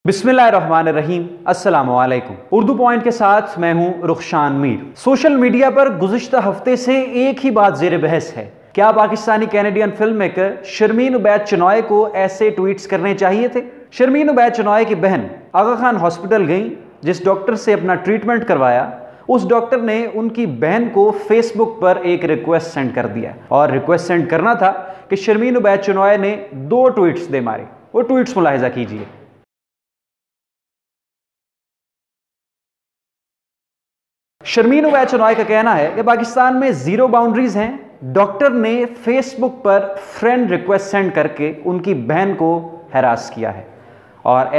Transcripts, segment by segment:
बिस्मिल्लाहिर्रहमानिर्रहीम, अस्सलाम वालेकुम। उर्दू पॉइंट के साथ मैं हूं रुखशान मीर। सोशल मीडिया पर गुज़िश्ता हफ्ते से एक ही बात ज़ेर बहस है, क्या Pakistani Canadian film maker Sharmeen Obaid Chinoy को ऐसे ट्वीट्स करने चाहिए थे। शर्मीन उबैद चिनॉय की बहन आगा खान हॉस्पिटल गई, जिस डॉक्टर से अपना ट्रीटमेंट करवाया उस डॉक्टर ने उनकी बहन को फेसबुक पर एक रिक्वेस्ट सेंड कर दिया और रिक्वेस्ट सेंड करना था कि शर्मीन उबैद चिनॉय ने 2 ट्वीट्स दे मारे। वो ट्वीट्स मुलाहिजा कीजिए। शर्मीन उबैद चिनॉय का कहना है कि पाकिस्तान में ज़ीरो बाउंड्रीज हैं। डॉक्टर ने फेसबुक पर फ्रेंड रिक्वेस्ट सेंड करके उनकी बहन को हैरास किया है और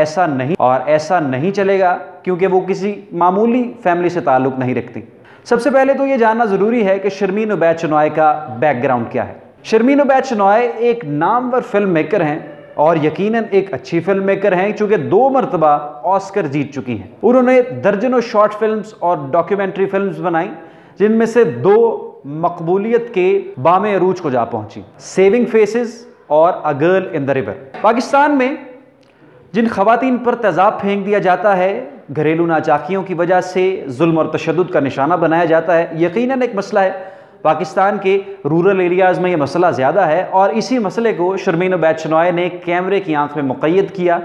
ऐसा नहीं चलेगा क्योंकि वो किसी मामूली फैमिली से ताल्लुक़ नहीं रखती। सबसे पहले तो ये जानना ज़रूरी है कि शर्मीन उबैद चिनॉय का बैकग्राउंड क्या है। शर्मीन उबैद चिनॉय एक नामवर फिल्म मेकर हैं और यकीनन एक अच्छी फिल्म मेकर हैं, चूंकि 2 मरतबा ऑस्कर जीत चुकी हैं। उन्होंने दर्जनों शॉर्ट फिल्म्स और डॉक्यूमेंट्री फिल्म्स बनाई, जिनमें से 2 मकबूलियत के बामे अरूज को जा पहुंची, सेविंग फेसेस और a girl in the river. Pakistan में जिन खवातीन पर तेज़ाब फेंक दिया जाता है, घरेलू नाचाकियों की वजह से जुल्म और तशद्दुद का निशाना बनाया जाता है, यकीनन एक मसला है। पाकिस्तान के रूरल एरियाज़ में ये मसला ज़्यादा है और इसी मसले को शर्मीन उबैद चिनॉय ने कैमरे की आंख में मुक़य्यद किया,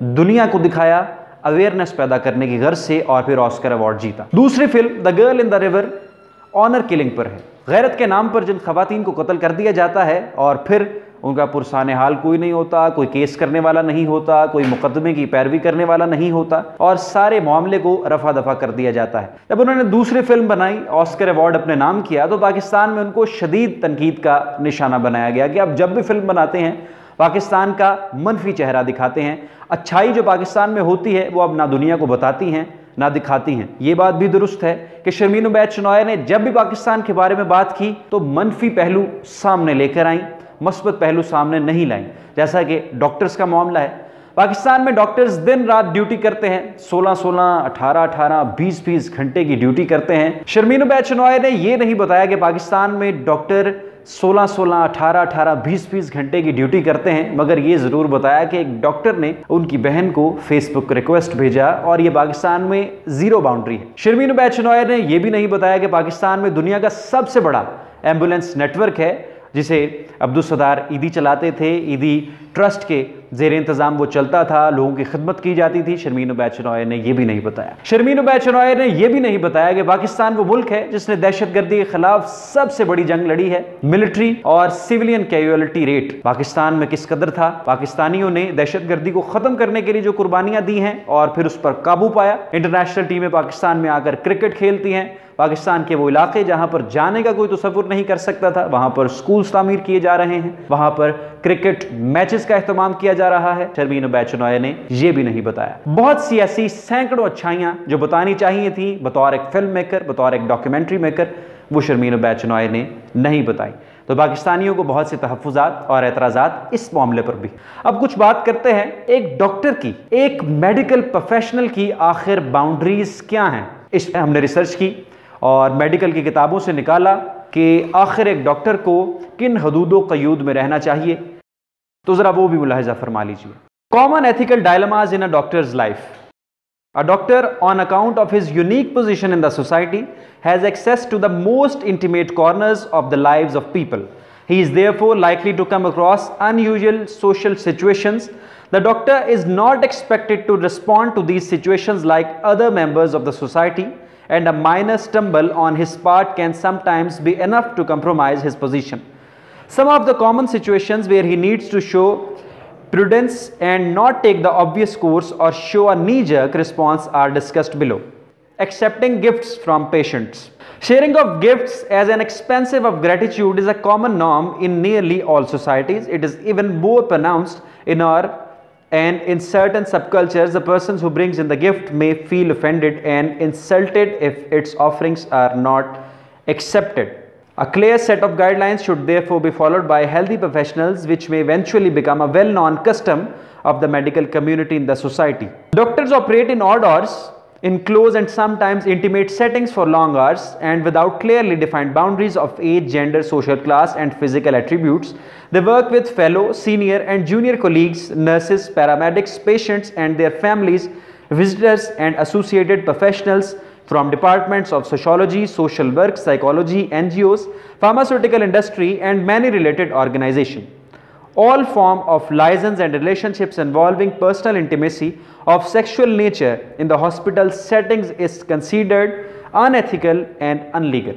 दुनिया को दिखाया, अवेयरनेस पैदा करने की गर्ज से, और फिर ऑस्कर अवार्ड जीता। दूसरी film the girl in the river honour killing पर है। गैरत के नाम पर जिन खवातीन को कत्ल कर दिया जाता है और फिर उनका पुरसाने हाल कोई नहीं होता, कोई केस करने वाला नहीं होता, कोई मुकदमे की पैरवी करने वाला नहीं होता और सारे मामले को रफा दफा कर दिया जाता है। जब उन्होंने दूसरी फिल्म बनाई, ऑस्कर अवार्ड अपने नाम किया, तो पाकिस्तान में उनको शदीद तनकीद का निशाना बनाया गया कि अब जब भी फिल्म बनाते हैं पाकिस्तान का मनफी चेहरा दिखाते हैं। अच्छाई जो पाकिस्तान में होती है वो अब ना दुनिया को बताती हैं ना दिखाती हैं। ये बात भी दुरुस्त है कि शर्मीन उबैद चिनॉय ने जब भी पाकिस्तान के बारे में बात की तो मनफी पहलू सामने लेकर आई, मस्बत पहलू सामने नहीं लाई। जैसा कि डॉक्टर्स का मामला है, पाकिस्तान में डॉक्टर्स दिन रात ड्यूटी करते हैं, 16-16, 18-18, 20-20 घंटे की ड्यूटी करते हैं। शर्मीन उबैद चिनॉय ने यह नहीं बताया कि पाकिस्तान में डॉक्टर 16-16, 18-18, 20-20 घंटे की ड्यूटी करते हैं, मगर ये ज़रूर बताया कि एक डॉक्टर ने उनकी बहन को फेसबुक रिक्वेस्ट भेजा और ये पाकिस्तान में ज़ीरो बाउंड्री है। शर्मीन उबैद चिनॉय ने यह भी नहीं बताया कि पाकिस्तान में दुनिया का सबसे बड़ा एम्बुलेंस नेटवर्क है, जिसे अब्दुल सत्तार ईदी चलाते थे। ईदी ट्रस्ट के ज़ेर इंतज़ाम वो चलता था, लोगों की खिदमत की जाती थी। शर्मीन उबैद चिनॉय ने यह भी नहीं बताया। शर्मीन उबैद चिनॉय ने यह भी नहीं बताया कि पाकिस्तान वो मुल्क है जिसने दहशतगर्दी के खिलाफ सबसे बड़ी जंग लड़ी है। मिलिट्री और सिविलियन कैजुअलिटी रेट पाकिस्तान में किस कदर था, पाकिस्तानियों ने दहशतगर्दी को ख़त्म करने के लिए जो कुर्बानियाँ दी हैं और फिर उस पर काबू पाया। इंटरनेशनल टीमें पाकिस्तान में आकर क्रिकेट खेलती हैं। पाकिस्तान के वो इलाके जहाँ पर जाने का कोई तसव्वुर नहीं कर सकता था, वहाँ पर स्कूल्स तामीर किए जा रहे हैं, वहाँ पर क्रिकेट मैचेस का एहतमाम किया जा रहा है। शर्मीन उबैद चिनॉय ने यह भी नहीं बताया। बहुत सी ऐसी सैकड़ों अच्छाइयाँ जो बतानी चाहिए थी बतौर एक फिल्म मेकर, बतौर एक डॉक्यूमेंट्री मेकर, वो शर्मीन उबैद चिनॉय ने नहीं बताई। तो पाकिस्तानियों को बहुत से तहफ़्फ़ुज़ात और एतराज़ात इस मामले पर भी। अब कुछ बात करते हैं एक डॉक्टर की, एक मेडिकल प्रोफेशनल की आखिर बाउंड्रीज क्या हैं। इस पर हमने रिसर्च की और मेडिकल की किताबों से निकाला कि आखिर एक डॉक्टर को किन हदूदो क़यूद में रहना चाहिए, तो ज़रा वो भी मुलाहिज़ा फरमा लीजिए। Common ethical dilemmas in a doctor's life. A doctor, on account of his unique position in the society, has access to the most intimate corners of the lives of people. He is therefore likely to come across unusual social situations. The doctor is not expected to respond to these situations like other members of the society, and a minor stumble on his part can sometimes be enough to compromise his position. Some of the common situations where he needs to show prudence and not take the obvious course or show a knee-jerk response are discussed below. Accepting gifts from patients. Sharing of gifts as an expression of gratitude is a common norm in nearly all societies. It is even more pronounced in our and in certain subcultures. The persons who brings in the gift may feel offended and insulted if its offerings are not accepted. A clear set of guidelines should therefore be followed by healthy professionals, which may eventually become a well-known custom of the medical community in the society. Doctors operate in odd hours in close and sometimes intimate settings for long hours and without clearly defined boundaries of age, gender, social class, and physical attributes. They work with fellow, senior, and junior colleagues, nurses, paramedics, patients, and their families, visitors, and associated professionals from departments of sociology, social work, psychology, NGOs, pharmaceutical industry, and many related organizations. All form of liaisons and relationships involving personal intimacy of sexual nature in the hospital settings is considered unethical and unlegal.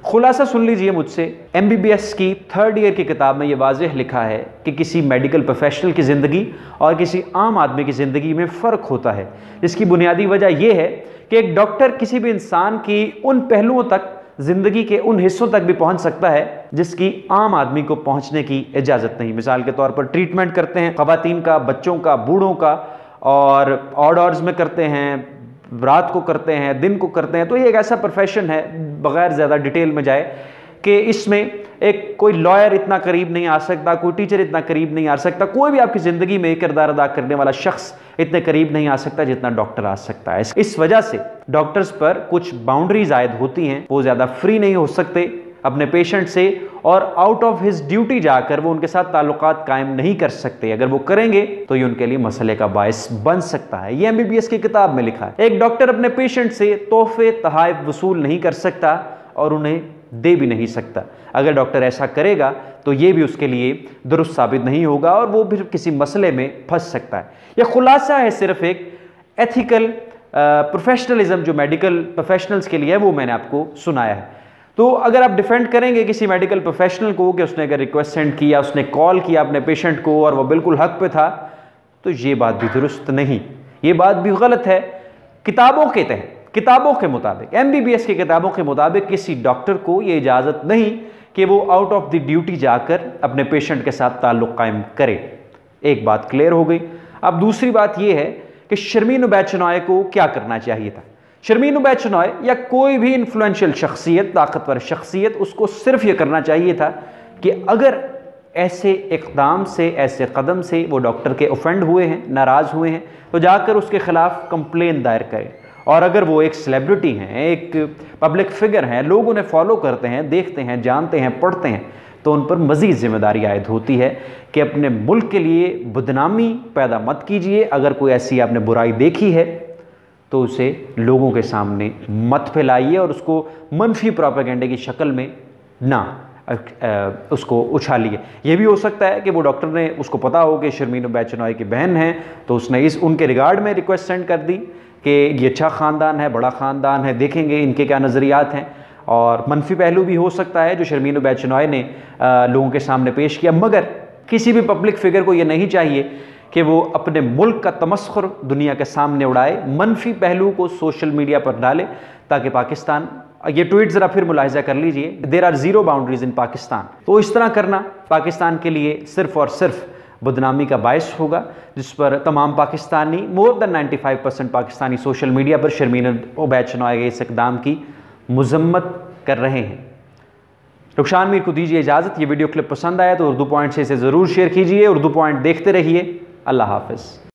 खुलासा सुन लीजिए मुझसे, MBBS की 3rd year की किताब में ये वाज़ेह लिखा है कि किसी मेडिकल प्रोफेशनल की ज़िंदगी और किसी आम आदमी की ज़िंदगी में फ़र्क होता है। इसकी बुनियादी वजह यह है कि एक डॉक्टर किसी भी इंसान की उन पहलुओं तक, ज़िंदगी के उन हिस्सों तक भी पहुंच सकता है जिसकी आम आदमी को पहुंचने की इजाज़त नहीं। मिसाल के तौर पर ट्रीटमेंट करते हैं ख़वातीन का, बच्चों का, बूढ़ों का, और ऑड आवर्स में करते हैं, रात को करते हैं, दिन को करते हैं। तो ये एक ऐसा प्रोफेशन है, बगैर ज़्यादा डिटेल में जाए, कि इसमें एक कोई लॉयर इतना करीब नहीं आ सकता, कोई टीचर इतना करीब नहीं आ सकता, कोई भी आपकी ज़िंदगी में किरदार अदा करने वाला शख्स इतने करीब नहीं आ सकता जितना डॉक्टर आ सकता है। इस वजह से डॉक्टर्स पर कुछ बाउंड्रीज आयद होती हैं। वो ज़्यादा फ्री नहीं हो सकते अपने पेशेंट से, और आउट ऑफ हिज ड्यूटी जाकर वो उनके साथ ताल्लुकात कायम नहीं कर सकते। अगर वो करेंगे तो ये उनके लिए मसले का बायस बन सकता है। ये MBBS की किताब में लिखा है। एक डॉक्टर अपने पेशेंट से तोहफे, तहाइफ वसूल नहीं कर सकता और उन्हें दे भी नहीं सकता। अगर डॉक्टर ऐसा करेगा तो ये भी उसके लिए दुरुस्त साबित नहीं होगा और वो फिर किसी मसले में फंस सकता है। यह खुलासा है सिर्फ एक एथिकल प्रोफेशनलिज्म जो मेडिकल प्रोफेशनल्स के लिए है, वो मैंने आपको सुनाया है। तो अगर आप डिफेंड करेंगे किसी मेडिकल प्रोफेशनल को कि उसने अगर रिक्वेस्ट सेंड किया, उसने कॉल किया अपने पेशेंट को और वो बिल्कुल हक पे था, तो ये बात भी दुरुस्त नहीं, ये बात भी गलत है। किताबों के तहत, किताबों के मुताबिक, MBBS की किताबों के मुताबिक किसी डॉक्टर को ये इजाज़त नहीं कि वो आउट ऑफ द ड्यूटी जाकर अपने पेशेंट के साथ ताल्लुक़ कायम करे। एक बात क्लियर हो गई। अब दूसरी बात यह है कि शर्मीन उबैद शनॉय को क्या करना चाहिए था। शर्मीन उबैद शनॉय या कोई भी इन्फ्लुएंशियल शख्सियत, ताकतवर शख्सियत, उसको सिर्फ ये करना चाहिए था कि अगर ऐसे इक़दाम से, ऐसे कदम से वो डॉक्टर के ऑफेंड हुए हैं, नाराज़ हुए हैं, तो जाकर उसके ख़िलाफ़ कंप्लेन दायर करें। और अगर वो एक सेलिब्रिटी हैं, एक पब्लिक फिगर हैं, लोग उन्हें फॉलो करते हैं, देखते हैं, जानते हैं, पढ़ते हैं, तो उन पर मज़ीद ज़िम्मेदारी आयद होती है कि अपने मुल्क के लिए बदनामी पैदा मत कीजिए। अगर कोई ऐसी आपने बुराई देखी है तो उसे लोगों के सामने मत फैलाइए और उसको मनफी प्रोपेगेंडे की शक्ल में ना उसको उछालिए। यह भी हो सकता है कि वो डॉक्टर ने, उसको पता हो कि शर्मीन उबैद शनॉय की बहन है, तो उसने उनके रिगार्ड में रिक्वेस्ट सेंड कर दी कि ये अच्छा ख़ानदान है, बड़ा ख़ानदान है, देखेंगे इनके क्या नज़रियात हैं। और मनफी पहलू भी हो सकता है जो शर्मीन उबैद शनॉय ने लोगों के सामने पेश किया। मगर किसी भी पब्लिक फिगर को ये नहीं चाहिए कि वो अपने मुल्क का तमस्खुर दुनिया के सामने उड़ाए, मनफी पहलू को सोशल मीडिया पर डाले, ताकि पाकिस्तान, ये ट्वीट ज़रा फिर मुलाहिजा कर लीजिए, there are zero boundaries in Pakistan. तो इस तरह करना पाकिस्तान के लिए सिर्फ़ और सिर्फ बदनामी का बायस होगा, जिस पर तमाम Pakistani, more than 95% Pakistani social media पर शर्मीन उबैद शनॉय के इस इक़दाम की मजम्मत कर रहे हैं। रुखसान मीर को दीजिए इजाज़त। ये वीडियो क्लिप पसंद आया तो उर्दू पॉइंट से इसे ज़रूर शेयर कीजिए। उर्दू पॉइंट देखते रहिए। अल्लाह हाफ़िज़।